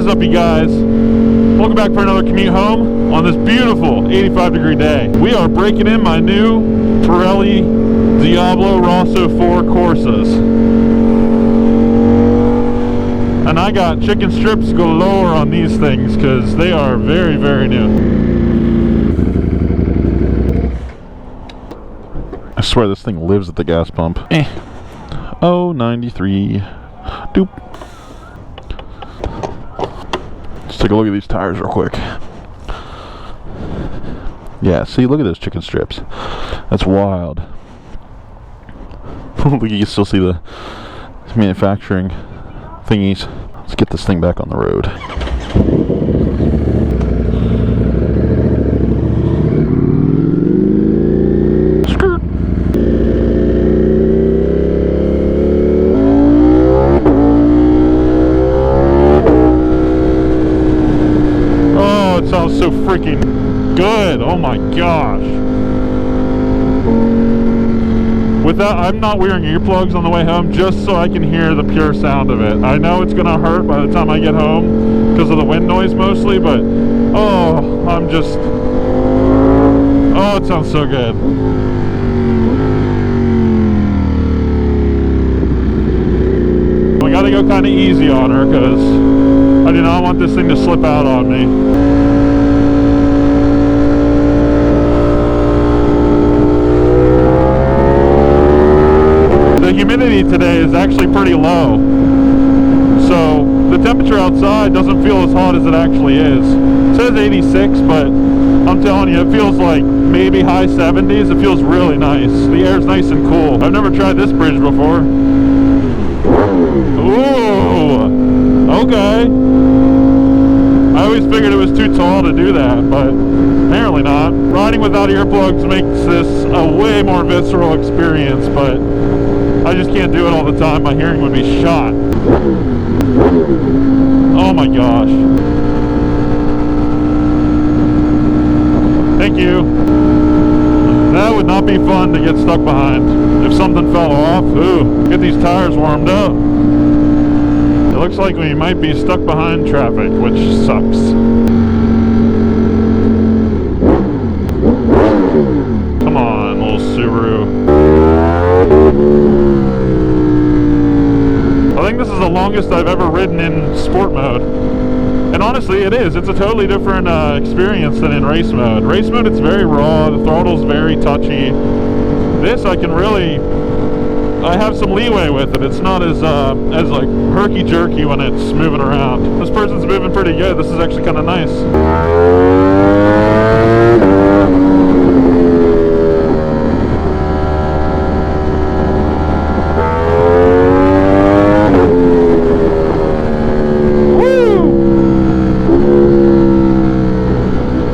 is up, you guys? Welcome back for another commute home on this beautiful 85-degree day. We are breaking in my new Pirelli Diablo Rosso 4 Corsas. And I got chicken strips galore on these things because they are very, very new. I swear this thing lives at the gas pump. Oh, 93. Doop. Let's take a look at these tires real quick. Yeah, see, look at those chicken strips. That's wild. Look, you can still see the manufacturing thingies. Let's get this thing back on the road. Skirt. Oh, it sounds so freaking good. Oh my gosh. With that, I'm not wearing earplugs on the way home just so I can hear the pure sound of it. I know it's gonna hurt by the time I get home because of the wind noise mostly, but oh, it sounds so good. I gotta go kind of easy on her because I do not want this thing to slip out on me. The humidity today is actually pretty low, so the temperature outside doesn't feel as hot as it actually is. It says 86, but I'm telling you, it feels like maybe high 70s. It feels really nice. The air's nice and cool. I've never tried this bridge before. Ooh, okay. I always figured it was too tall to do that, but apparently not. Riding without earplugs makes this a way more visceral experience, but I just can't do it all the time. My hearing would be shot. Oh my gosh. Thank you. That would not be fun to get stuck behind. If something fell off, ooh, get these tires warmed up. It looks like we might be stuck behind traffic, which sucks. Come on, little Subaru. I think this is the longest I've ever ridden in sport mode. And honestly, it is. It's a totally different experience than in race mode. Race mode, it's very raw. The throttle's very touchy. This, I have some leeway with it. It's not as like herky-jerky when it's moving around. This person's moving pretty good. This is actually kind of nice.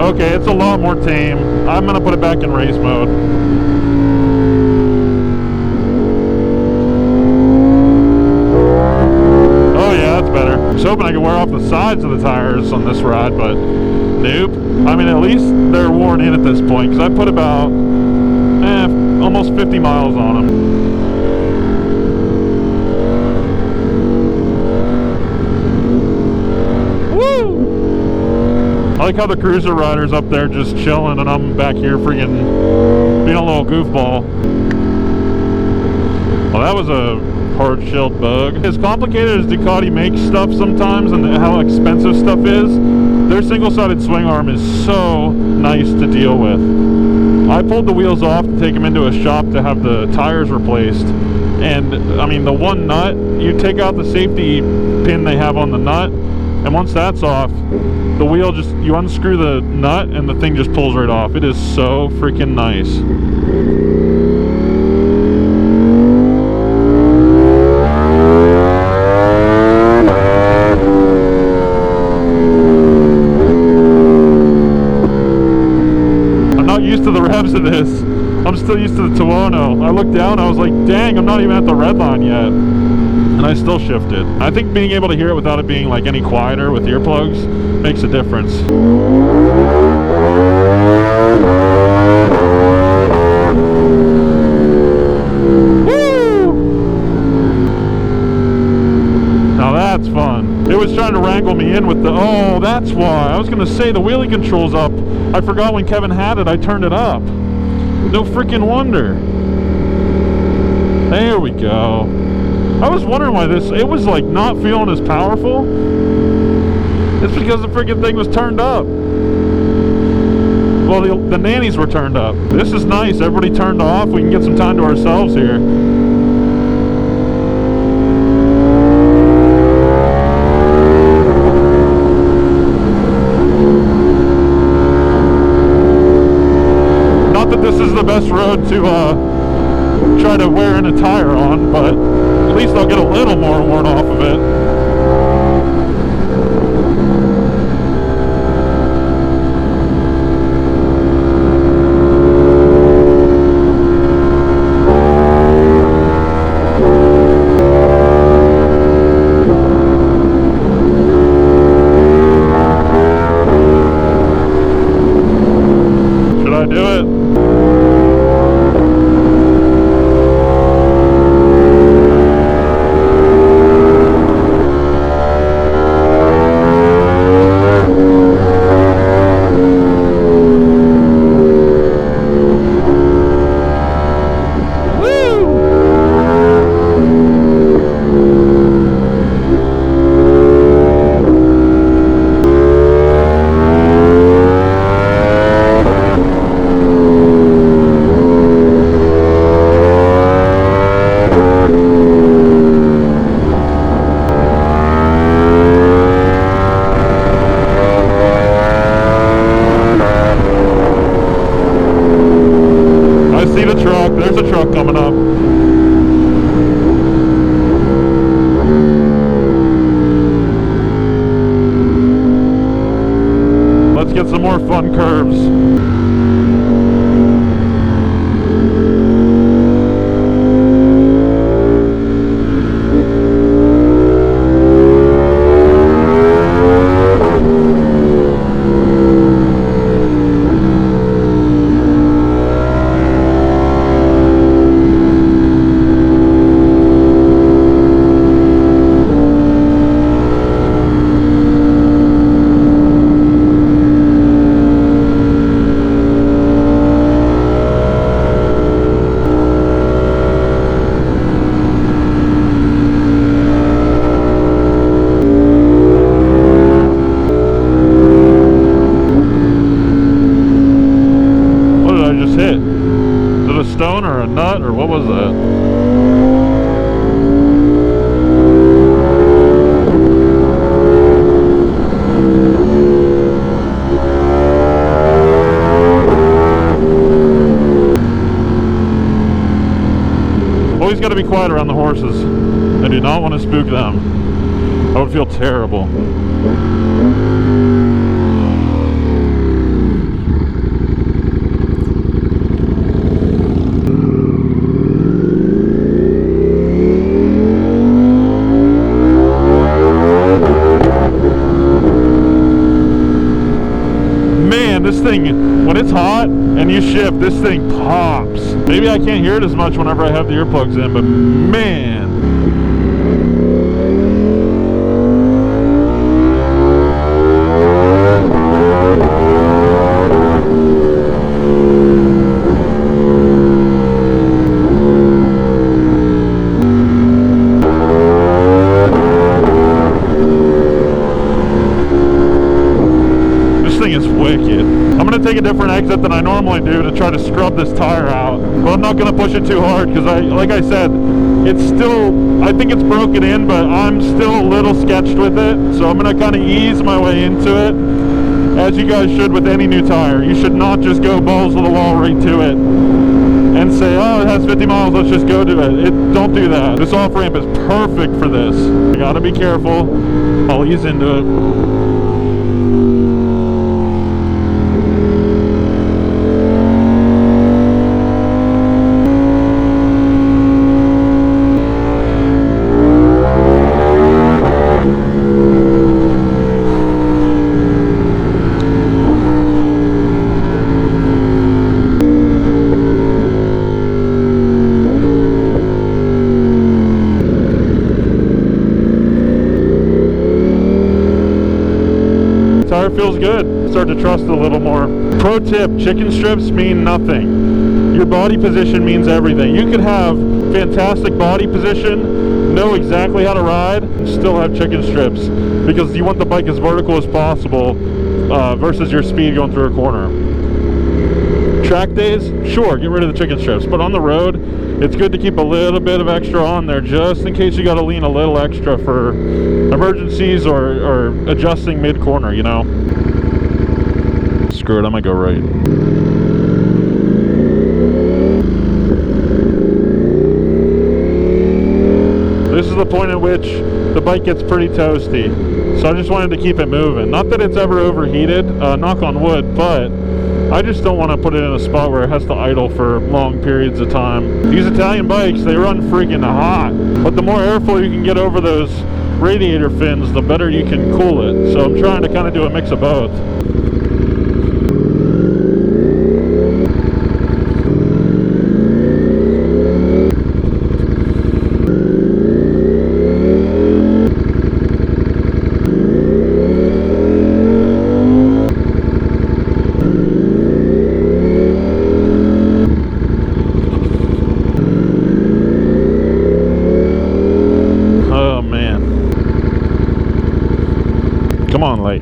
Okay, it's a lot more tame. I'm gonna put it back in race mode. Oh yeah, that's better. I was hoping I could wear off the sides of the tires on this ride, but nope. I mean, at least they're worn in at this point, because I put about almost 50 miles on them. I like how the cruiser rider's up there just chilling and I'm back here freaking being a little goofball. Well, that was a hard-shelled bug. As complicated as Ducati makes stuff sometimes and how expensive stuff is, their single-sided swing arm is so nice to deal with. I pulled the wheels off to take them into a shop to have the tires replaced. And, I mean, the one nut, you take out the safety pin they have on the nut, and once that's off, the wheel you unscrew the nut and the thing just pulls right off. It is so freaking nice. I'm not used to the revs of this. I'm still used to the Tuono. I looked down, I was like, dang, I'm not even at the red line yet. And I still shifted. I think being able to hear it without it being like any quieter with earplugs makes a difference. Woo! Now that's fun. It was trying to wrangle me me in with the... Oh, that's why. I was going to say the wheelie control's up. I forgot when Kevin had it, I turned it up. No freaking wonder. There we go. I was wondering why this... It was like not feeling as powerful. It's because the freaking thing was turned up. Well, the nannies were turned up. This is nice. Everybody turned off. We can get some time to ourselves here. Not that this is the best road to try to wear in a tire on, but at least I'll get a little more worn off of it. There's a truck coming up. Let's get some more fun curves. Stone or a nut or what was that? Always got to be quiet around the horses. I do not want to spook them. I would feel terrible. This thing, when it's hot and you shift, this thing pops. Maybe I can't hear it as much whenever I have the earplugs in, but man. Is wicked. I'm going to take a different exit than I normally do to try to scrub this tire out. But I'm not going to push it too hard because like I said, it's still, I think it's broken in, but I'm still a little sketched with it. So I'm going to kind of ease my way into it, as you guys should with any new tire. You should not just go balls to the wall right to it and say, oh, it has 50 miles, let's just go to it. Don't do that. This off-ramp is perfect for this. You got to be careful. I'll ease into it. start to trust it a little more. Pro tip, chicken strips mean nothing. Your body position means everything. You could have fantastic body position, know exactly how to ride, and still have chicken strips because you want the bike as vertical as possible versus your speed going through a corner. Track days, sure, get rid of the chicken strips, but on the road, it's good to keep a little bit of extra on there just in case you got to lean a little extra for emergencies or adjusting mid-corner, you know. Screw it, I'm gonna go right. This is the point at which the bike gets pretty toasty, so I just wanted to keep it moving. Not that it's ever overheated, knock on wood, but I just don't want to put it in a spot where it has to idle for long periods of time. These Italian bikes, they run freaking hot, but the more airflow you can get over those radiator fins, the better you can cool it. So I'm trying to kind of do a mix of both. Come on, light.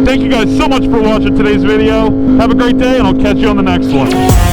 Thank you guys so much for watching today's video. Have a great day, and I'll catch you on the next one.